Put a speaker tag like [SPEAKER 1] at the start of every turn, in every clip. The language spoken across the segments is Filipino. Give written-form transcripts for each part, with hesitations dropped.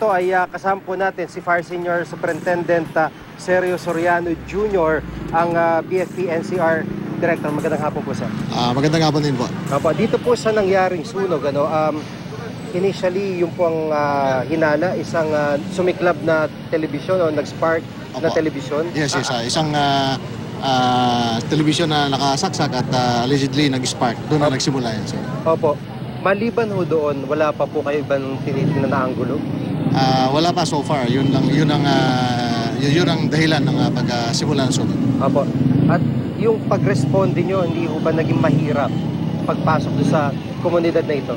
[SPEAKER 1] ito ay kasama po natin si Fire Senior Superintendent Sergio Soriano Jr., ang BFP NCR Director. Magandang hapon po, sir.
[SPEAKER 2] Magandang hapon din po.
[SPEAKER 1] Dito po sa nangyaring sunog, initially yung pong hinala, isang sumiklab na telebisyon o nag-spark na telebisyon.
[SPEAKER 2] Yes, isang telebisyon na nakasaksak at allegedly nag-spark. Doon na nagsimula yan, sir.
[SPEAKER 1] Opo. Maliban ho doon, wala pa po kayo ibang tinitingnan na anggulo?
[SPEAKER 2] Wala pa so far. Yun ang dahilan ng pagsimula ng sunog.
[SPEAKER 1] Opo. At yung pag-responde nyo, hindi ho ba naging mahirap pagpasok doon sa komunidad na ito?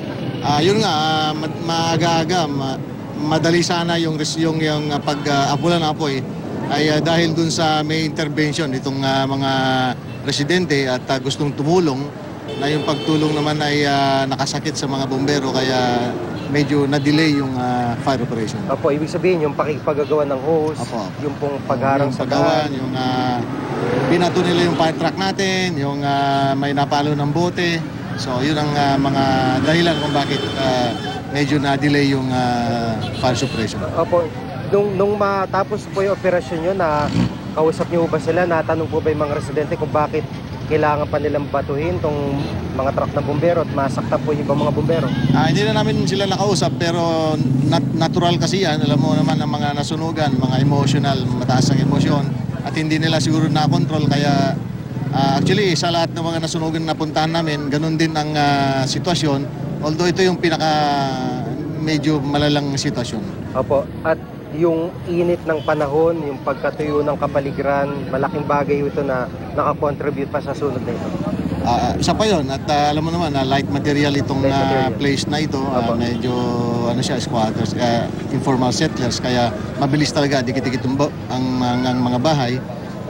[SPEAKER 2] Yun nga, maaga-aga, madali sana yung pag-apulan ng apoy ay dahil dun sa may intervention itong mga residente at gustong tumulong, na yung pagtulong naman ay nakasakit sa mga bombero, kaya medyo na-delay yung fire operation.
[SPEAKER 1] Opo, ibig sabihin yung pakikipagagawa ng hose, yung pong pagharang sa daan,
[SPEAKER 2] yung binato nila yung fire truck natin, yung may napalo ng bote. So yun ang mga dahilan kung bakit medyo na-delay yung fire suppression.
[SPEAKER 1] Opo, nung matapos po yung operasyon nyo, na kausap nyo ba sila, natanong po ba yung mga residente kung bakit kailangan pa nilang batuhin tong mga truck ng bombero at masaktan po yung ibang mga bombero?
[SPEAKER 2] Hindi na namin sila nakausap, pero natural kasi yan. Alam mo naman ang mga nasunugan, mga emotional, mataas ang emosyon, at hindi nila siguro na-control. Kaya actually sa lahat ng mga nasunugan na puntahan namin, ganun din ang sitwasyon. Although ito yung medyo malalang sitwasyon.
[SPEAKER 1] Opo, at yung init ng panahon, yung pagkatuyo ng kapaligiran, malaking bagay ito na nakakontribute pa sa sunog na ito.
[SPEAKER 2] Isa pa yun, at alam mo naman, light material itong place na ito. Medyo siya, squatters, informal settlers, kaya mabilis talaga, dikit-dikit ang mga bahay,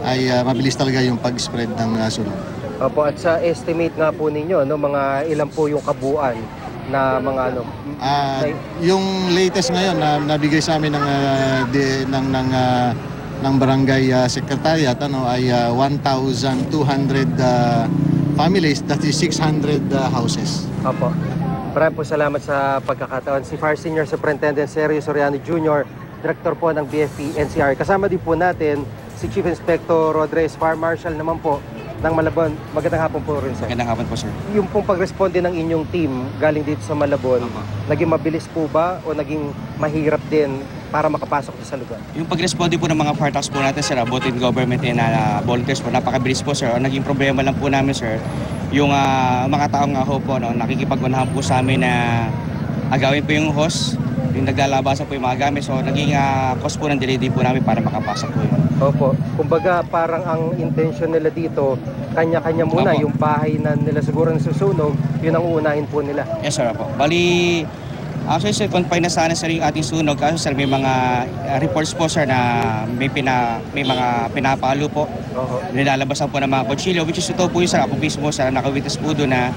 [SPEAKER 2] ay mabilis talaga yung pag-spread ng sunog.
[SPEAKER 1] Opo, at sa estimate nga po ninyo, mga ilan po yung kabuuan na mga
[SPEAKER 2] yung latest ngayon na nabigay sa amin ng barangay secretariat ay 1,200 families, that is 600 houses.
[SPEAKER 1] Opo. Maraming po salamat sa pagkakataon. Si Fire Senior Superintendent Sergio Soriano Jr., Director po ng BFP NCR. Kasama din po natin si Chief Inspector Rodriguez, Fire Marshal naman po ng Malabon. Magandang hapon po rin, sir.
[SPEAKER 3] Magandang hapon po, sir.
[SPEAKER 1] Yung pong pag-responde ng inyong team galing dito sa Malabon, naging mabilis po ba o naging mahirap din para makapasok sa lugar?
[SPEAKER 3] Yung pag-responde po ng mga fire trucks po natin, sir, both in government and volunteers po, napakabilis po, sir. Naging problema lang po namin, sir, yung mga taong po, nakikipag-unahan po sa amin na agawin po yung hose, yung naglalabasan po yung mga gamit. So naging cause po ng delay din po namin para makapasok po yun.
[SPEAKER 1] Opo. Kumbaga parang ang intention nila dito, kanya-kanya muna. Opo. Yung bahay na nila siguro nasusunog, yun ang uunahin po nila.
[SPEAKER 3] Yes, sir. Opo. Bali, actually, sir, confine na sana, sir, yung ating sunog. Kasi, sir, may mga reports po, sir, na may mga pinapalo po. Nilalabasan po ng mga kutsilyo, which is ito po yung, sir, ako mismo, sir, nakawitness po doon na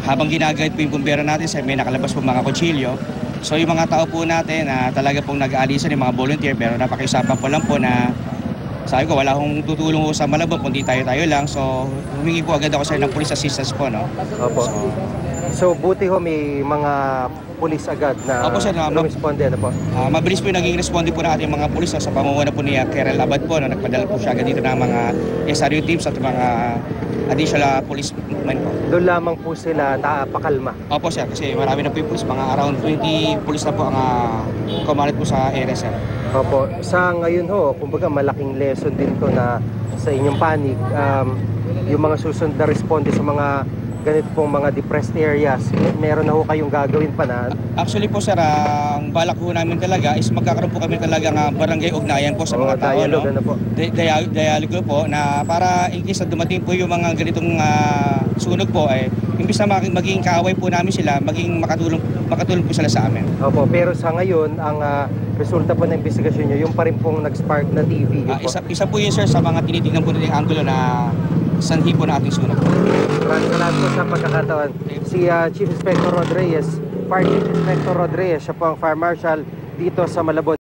[SPEAKER 3] habang ginagayad po yung bumbero natin, sir, may nakalabas po mga kutsilyo. So yung mga tao po natin na talaga pong nag-aalisan, yung mga volunteer, pero napakiusapan ko lang po na sabi ko, wala akong tutulong ko sa Malabon, kundi tayo-tayo lang. So humingi po agad ako, sir, ng police assistance po, no?
[SPEAKER 1] Opo. So buti ho may mga police agad na responde na po.
[SPEAKER 3] Mabilis po yung naging responde po ng ating mga pulis sa pamumuno po ni Kerel Abad po. Nagpadala po siya agad dito ng mga SRU teams at mga additional policemen po.
[SPEAKER 1] Doon lamang po sila napakalma?
[SPEAKER 3] Opo, sir, kasi marami na po yung police. Mga around 20 police na po ang kumalit po sa area, sir.
[SPEAKER 1] Opo. Sa ngayon ho, kumbaga malaking lesson din to na sa inyong panic, yung mga susunod na responde sa mga ganito pong mga depressed areas, meron na ho kayong gagawin pa na?
[SPEAKER 3] Actually po, sir, ang balak po namin talaga is magkakaroon po kami talaga ng barangay ugnayan po sa mga tao.
[SPEAKER 1] Dialogue, no? Po?
[SPEAKER 3] Dialogue po na para in case na dumating po yung mga ganitong sunog po, imbis na maging kaaway po namin sila, maging makatulong po sila sa amin.
[SPEAKER 1] Opo, pero sa ngayon, ang resulta po ng investigasyon nyo, yung pa rin pong nag-spark na TV.
[SPEAKER 3] Isa po yun, sir, sa mga tinitingnan po natin yung angulo na sanhi po na ating sunog.
[SPEAKER 1] Maraming salamat po sa pagkakataon. Si Chief Inspector Rodriguez, Fire Chief Inspector Rodriguez, siya po ang Fire Marshal dito sa Malabon.